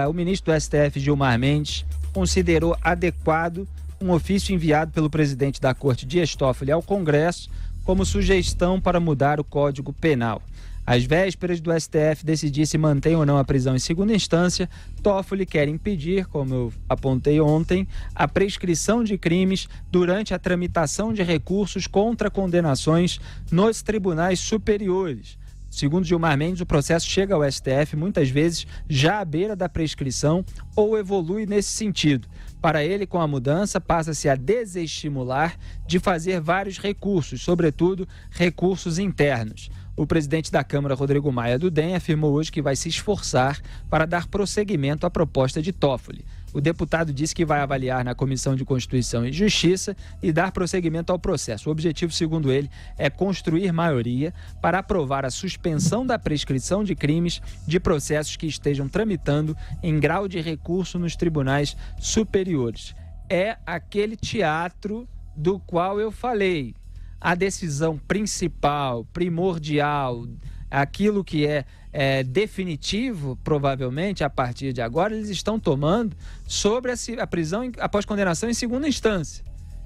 o ministro do STF, Gilmar Mendes, considerou adequado um ofício enviado pelo presidente da Corte, Dias Toffoli, ao Congresso como sugestão para mudar o Código Penal. Às vésperas do STF decidir se mantém ou não a prisão em segunda instância, Toffoli quer impedir, como eu apontei ontem, a prescrição de crimes durante a tramitação de recursos contra condenações nos tribunais superiores. Segundo Gilmar Mendes, o processo chega ao STF muitas vezes já à beira da prescrição ou evolui nesse sentido. Para ele, com a mudança, passa-se a desestimular de fazer vários recursos, sobretudo recursos internos. O presidente da Câmara, Rodrigo Maia do DEM, afirmou hoje que vai se esforçar para dar prosseguimento à proposta de Toffoli. O deputado disse que vai avaliar na Comissão de Constituição e Justiça e dar prosseguimento ao processo. O objetivo, segundo ele, é construir maioria para aprovar a suspensão da prescrição de crimes de processos que estejam tramitando em grau de recurso nos tribunais superiores. É aquele teatro do qual eu falei. A decisão principal, primordial, aquilo que é definitivo, provavelmente, a partir de agora, eles estão tomando sobre a prisão após condenação em segunda instância.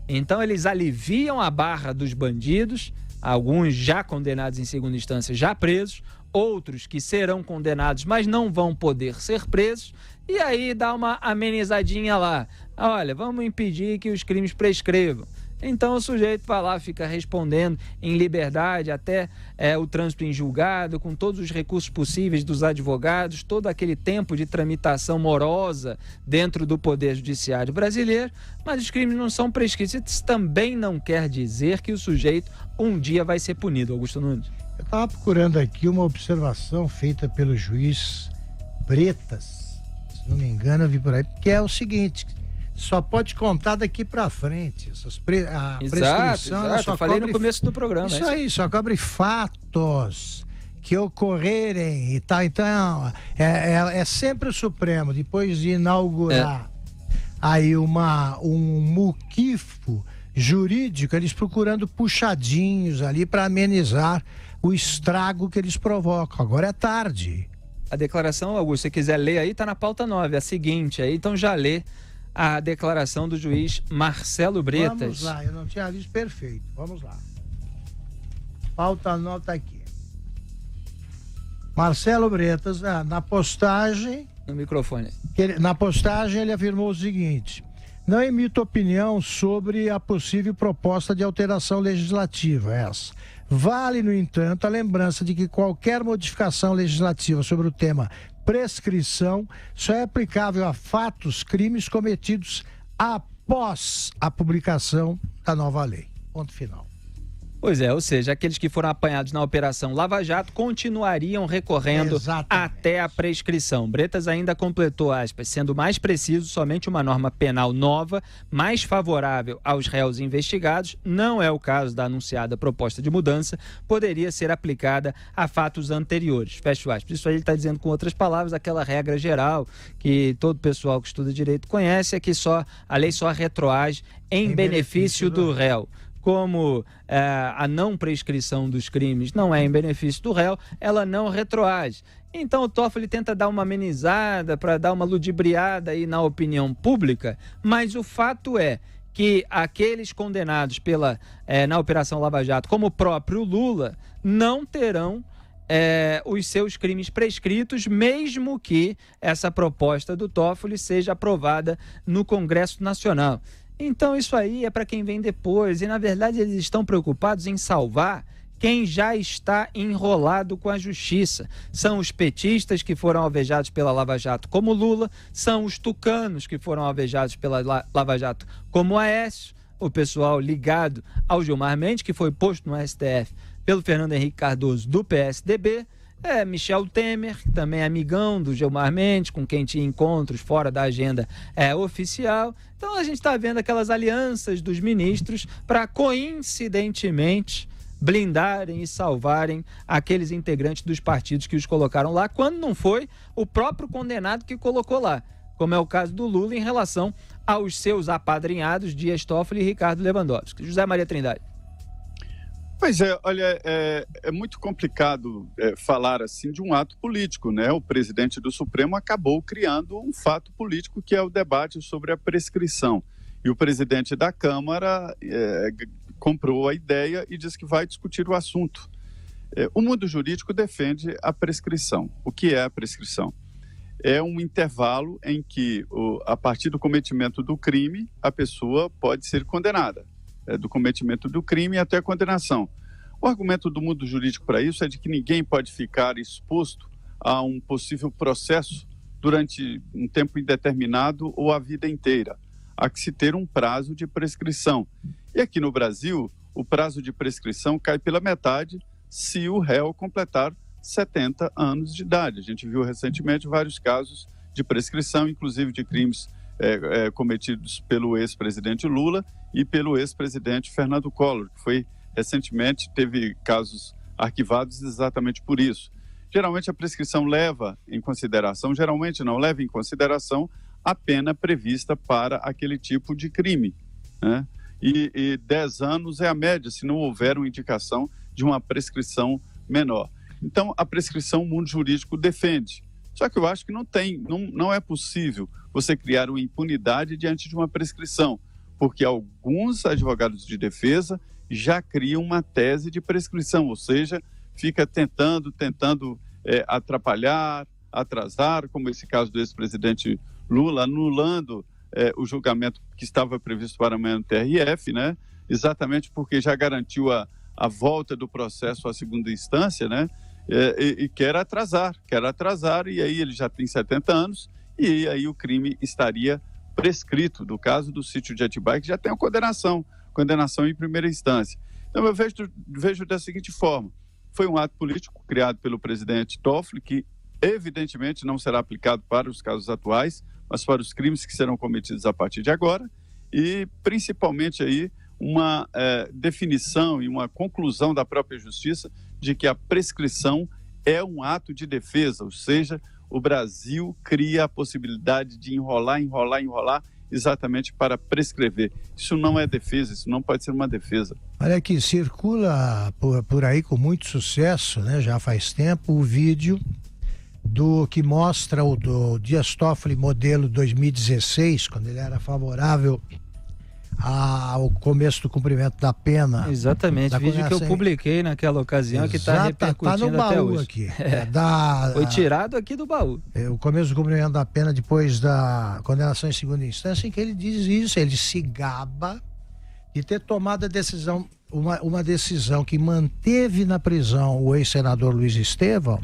Então, eles aliviam a barra dos bandidos, alguns já condenados em segunda instância, já presos, outros que serão condenados, mas não vão poder ser presos, e aí dá uma amenizadinha lá. Olha, vamos impedir que os crimes prescrevam. Então o sujeito vai lá, fica respondendo em liberdade até o trânsito em julgado, com todos os recursos possíveis dos advogados, todo aquele tempo de tramitação morosa dentro do Poder Judiciário brasileiro, mas os crimes não são prescritos. Isso também não quer dizer que o sujeito um dia vai ser punido, Augusto Nunes. Eu estava procurando aqui uma observação feita pelo juiz Bretas, se não me engano, eu vi por aí, que é o seguinte: só pode contar daqui para frente. A prescrição, exato. Eu falei no começo do programa. Isso aí, só cobre fatos que ocorrerem e tal. Então, é sempre o Supremo, depois de inaugurar aí um muquifo jurídico, eles procurando puxadinhos ali para amenizar o estrago que eles provocam. Agora é tarde. A declaração, Augusto, se quiser ler aí, está na pauta 9, a seguinte, aí, então já lê a declaração do juiz Marcelo Bretas. Vamos lá, eu não tinha visto, perfeito. Vamos lá. Pauta nota aqui. Marcelo Bretas, na postagem... No microfone. Na postagem ele afirmou o seguinte: não emito opinião sobre a possível proposta de alteração legislativa, essa. Vale, no entanto, a lembrança de que qualquer modificação legislativa sobre o tema prescrição só é aplicável a fatos, crimes cometidos após a publicação da nova lei. Ponto final. Pois é, ou seja, aqueles que foram apanhados na Operação Lava Jato continuariam recorrendo até a prescrição. Bretas ainda completou, aspas, sendo mais preciso, somente uma norma penal nova, mais favorável aos réus investigados, não é o caso da anunciada proposta de mudança, poderia ser aplicada a fatos anteriores. Fecha aspas. Isso aí ele está dizendo com outras palavras, aquela regra geral que todo pessoal que estuda direito conhece, é que a lei só retroage em benefício do réu. Como a não prescrição dos crimes não é em benefício do réu, ela não retroage. Então o Toffoli tenta dar uma amenizada, para dar uma ludibriada aí na opinião pública, mas o fato é que aqueles condenados na Operação Lava Jato, como o próprio Lula, não terão os seus crimes prescritos, mesmo que essa proposta do Toffoli seja aprovada no Congresso Nacional. Então isso aí é para quem vem depois, e na verdade eles estão preocupados em salvar quem já está enrolado com a justiça. São os petistas que foram alvejados pela Lava Jato como Lula, são os tucanos que foram alvejados pela Lava Jato como Aécio, o pessoal ligado ao Gilmar Mendes, que foi posto no STF pelo Fernando Henrique Cardoso do PSDB, Michel Temer, que também é amigão do Gilmar Mendes, com quem tinha encontros fora da agenda oficial. Então a gente está vendo aquelas alianças dos ministros para, coincidentemente, blindarem e salvarem aqueles integrantes dos partidos que os colocaram lá, quando não foi o próprio condenado que colocou lá, como é o caso do Lula em relação aos seus apadrinhados Dias Toffoli e Ricardo Lewandowski. José Maria Trindade. Pois é, olha, é muito complicado falar assim de um ato político, né? O presidente do Supremo acabou criando um fato político que é o debate sobre a prescrição. E o presidente da Câmara comprou a ideia e diz que vai discutir o assunto. O mundo jurídico defende a prescrição. O que é a prescrição? É um intervalo em que, a partir do cometimento do crime, a pessoa pode ser condenada. Do cometimento do crime até a condenação. O argumento do mundo jurídico para isso é de que ninguém pode ficar exposto a um possível processo durante um tempo indeterminado ou a vida inteira. Há que se ter um prazo de prescrição. E aqui no Brasil, o prazo de prescrição cai pela metade se o réu completar 70 anos de idade. A gente viu recentemente vários casos de prescrição, inclusive de crimes cometidos pelo ex-presidente Lula e pelo ex-presidente Fernando Collor, que recentemente teve casos arquivados exatamente por isso. Geralmente a prescrição geralmente não leva em consideração a pena prevista para aquele tipo de crime, né? E 10 anos é a média, se não houver uma indicação de uma prescrição menor. Então, a prescrição o mundo jurídico defende. Só que eu acho que não é possível você criar uma impunidade diante de uma prescrição, porque alguns advogados de defesa já criam uma tese de prescrição, ou seja, fica tentando atrapalhar, atrasar, como esse caso do ex-presidente Lula, anulando o julgamento que estava previsto para amanhã no TRF, né? Exatamente porque já garantiu a volta do processo à segunda instância, né? E quer atrasar, e aí ele já tem 70 anos, e aí o crime estaria prescrito, do caso do sítio de Atibaia, que já tem a condenação em primeira instância. Então eu vejo da seguinte forma: foi um ato político criado pelo presidente Toffoli, que evidentemente não será aplicado para os casos atuais, mas para os crimes que serão cometidos a partir de agora, e principalmente aí uma definição e uma conclusão da própria justiça de que a prescrição é um ato de defesa, ou seja, o Brasil cria a possibilidade de enrolar exatamente para prescrever. Isso não é defesa, isso não pode ser uma defesa. Olha que circula por aí com muito sucesso, né? Já faz tempo, o vídeo que mostra do Dias Toffoli modelo 2016, quando ele era favorável ao começo do cumprimento da pena. Exatamente, vídeo que eu publiquei naquela ocasião, que está repercutindo no baú até hoje. Aqui. Foi tirado aqui do baú. O começo do cumprimento da pena depois da condenação em segunda instância, em que ele diz isso, ele se gaba de ter tomado a decisão, uma decisão que manteve na prisão o ex-senador Luiz Estevão,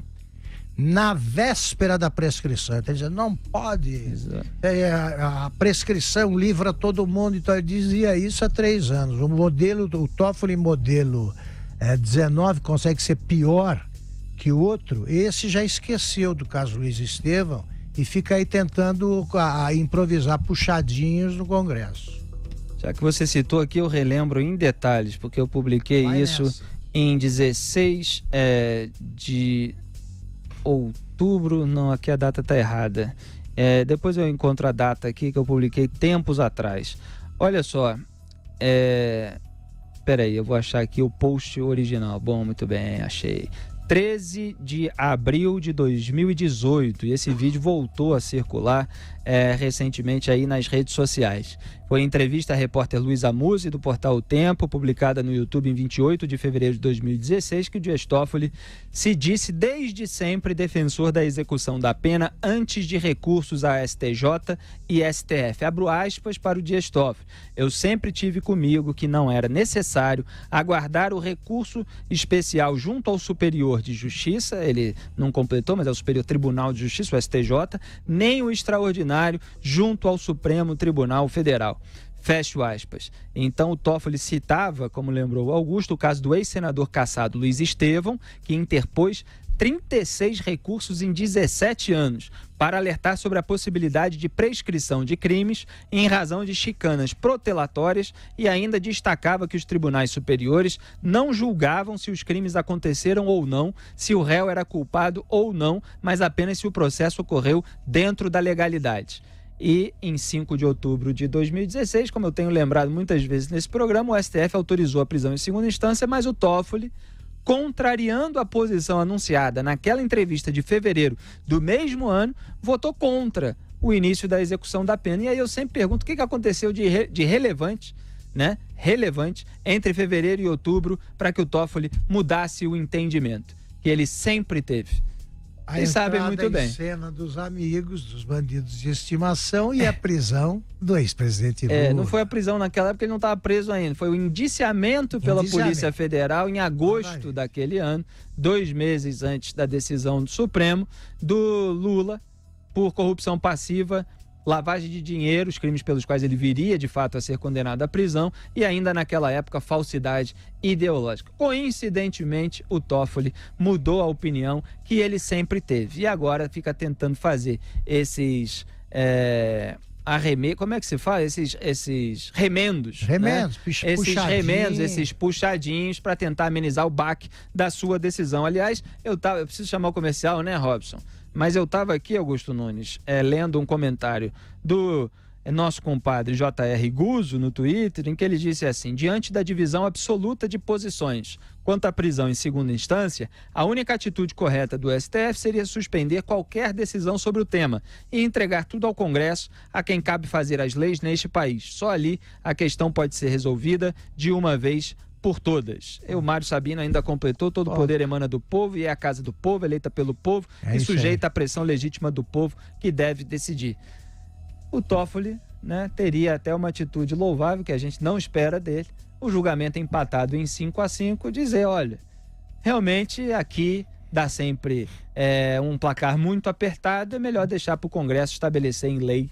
na véspera da prescrição. Então, ele dizia, não pode, a prescrição livra todo mundo. Então ele dizia isso há 3 anos. O Toffoli modelo 19 consegue ser pior que o outro. Esse já esqueceu do caso Luiz Estevão e fica aí tentando improvisar puxadinhos no Congresso. Já que você citou aqui, eu relembro em detalhes, porque eu publiquei isso em 16 de outubro, não, aqui a data está errada. Depois eu encontro a data aqui que eu publiquei tempos atrás. Olha só, peraí, eu vou achar aqui o post original. Bom, muito bem, achei. 13 de abril de 2018, e esse vídeo voltou a circular recentemente aí nas redes sociais. Foi entrevista à repórter Luísa Musi, do portal O Tempo, publicada no YouTube em 28 de fevereiro de 2016, que o Dias Toffoli se disse desde sempre defensor da execução da pena antes de recursos à STJ e STF. Abro aspas para o Dias Toffoli. Eu sempre tive comigo que não era necessário aguardar o recurso especial junto ao Superior de Justiça, ele não completou, mas é o Superior Tribunal de Justiça, o STJ, nem o extraordinário junto ao Supremo Tribunal Federal. Fecho aspas. Então o Toffoli citava, como lembrou o Augusto, o caso do ex-senador cassado Luiz Estevão, que interpôs 36 recursos em 17 anos para alertar sobre a possibilidade de prescrição de crimes em razão de chicanas protelatórias, e ainda destacava que os tribunais superiores não julgavam se os crimes aconteceram ou não, se o réu era culpado ou não, mas apenas se o processo ocorreu dentro da legalidade. E em 5 de outubro de 2016, como eu tenho lembrado muitas vezes nesse programa, o STF autorizou a prisão em segunda instância, mas o Toffoli, contrariando a posição anunciada naquela entrevista de fevereiro do mesmo ano, votou contra o início da execução da pena. E aí eu sempre pergunto o que aconteceu de relevante, né? Relevante entre fevereiro e outubro para que o Toffoli mudasse o entendimento que ele sempre teve. Vocês sabem muito bem. A cena dos amigos, dos bandidos de estimação e a prisão do ex-presidente Lula. Não foi a prisão naquela época, ele não estava preso ainda. Foi o indiciamento pela Polícia Federal em agosto daquele ano, 2 meses antes da decisão do Supremo, do Lula por corrupção passiva, lavagem de dinheiro, os crimes pelos quais ele viria de fato a ser condenado à prisão, e ainda naquela época falsidade ideológica. Coincidentemente, o Toffoli mudou a opinião que ele sempre teve e agora fica tentando fazer esses como é que se fala? Esses remendos. Remendos, né? Esses remendos, esses puxadinhos para tentar amenizar o baque da sua decisão. Aliás, eu preciso chamar o comercial, né, Robson? Mas eu estava aqui, Augusto Nunes, lendo um comentário do nosso compadre J.R. Guzzo no Twitter, em que ele disse assim: diante da divisão absoluta de posições quanto à prisão em segunda instância, a única atitude correta do STF seria suspender qualquer decisão sobre o tema e entregar tudo ao Congresso, a quem cabe fazer as leis neste país. Só ali a questão pode ser resolvida de uma vez por todas. O Mário Sabino ainda completou: todo o poder emana do povo e é a casa do povo, eleita pelo povo e sujeita à pressão legítima do povo, que deve decidir. O Toffoli, né, teria até uma atitude louvável, que a gente não espera dele, o julgamento empatado em 5-5, dizer: olha, realmente aqui dá sempre um placar muito apertado, é melhor deixar para o Congresso estabelecer em lei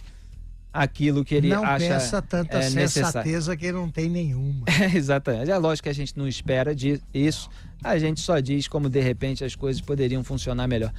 aquilo que ele acha necessário. Não pensa tanta sensateza que ele não tem nenhuma. Exatamente. É lógico que a gente não espera isso, a gente só diz como de repente as coisas poderiam funcionar melhor.